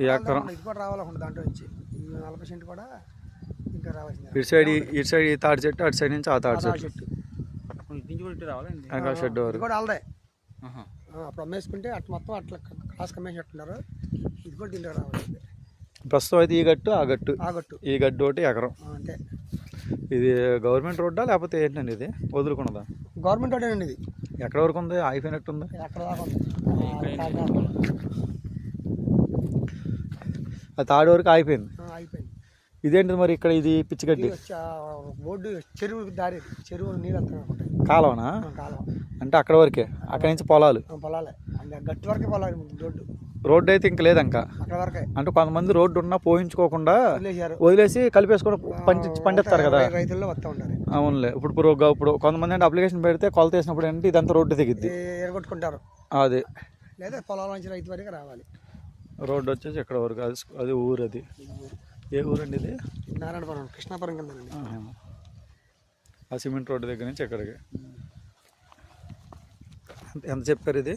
ఈ ఎకరం ఇది కూడా రావాలనుకుంటుంది దాంట్లో నుంచి ఈ 40% కూడా ఇంకా రావాల్సింది. ఇటు సైడ్ ఈ తాడి చెట్టు, అటు సైడ్ నుంచి ఆ తాడి చెట్టు వెనకాల షెడ్ ఇది కూడా వాళ్ళదే. అప్పుడు అమ్మేసుకుంటే అటు మొత్తం అట్లా క్రాస్ కమ్మేసినట్టున్నారు. ఇది కూడా దీంట్లో రావాల్సింది. ప్రస్తుతం అయితే ఈ గట్టు ఆ గట్టు ఈ గడ్డు ఒకటి ఎకరం అంతే. ఇది గవర్నమెంట్ రోడ్డా లేకపోతే ఏంటండి ఇది వదులుకున్నదా? గవర్నమెంట్ రోడ్ అండి ఇది. ఎక్కడ వరకు ఉంది? అయిపోయినట్టుంది. ఎక్కడ దాకా ఉంది? అది తాడి వరకు అయిపోయింది. అయిపోయింది. ఇదేంటిది మరి ఇక్కడ? ఇది పిచ్చిగడ్డి బోర్డు చెరువు దారి, చెరువు నీళ్ళు వెళ్తాయి. కాలువనా? కాలువ అంటే అక్కడ వరకే, అక్కడి నుంచి పొలాలే గట్టి వరకే పొలాలు. రోడ్డు అయితే ఇంక లేదు ఇంకా అక్కడ వరకే. అంటే కొంతమంది రోడ్డు ఉన్నా పోయించుకోకుండా వదిలేసి కలిపేసుకొని పండిస్తారు కదా రైతుల్లో వస్తూ ఉంటారు. అవునులే. ఇప్పుడు కొంతమంది అంటే అప్లికేషన్ పెడితే కొలత వేసినప్పుడు ఏంటి ఇదంతా రోడ్డు దిగిద్ది, ఎరగొట్టుకుంటారు. అది లేదా పొలాల నుంచి రైతు వరకు రావాలి. రోడ్డు వచ్చేసి ఇక్కడ వరకు. అది ఊరు. అది ఏ ఊరండి? ఇది నారాయణపురం, కృష్ణాపురం కింద. ఆ సిమెంట్ రోడ్డు దగ్గర నుంచి ఎక్కడికి ఎంత చెప్పారు ఇది?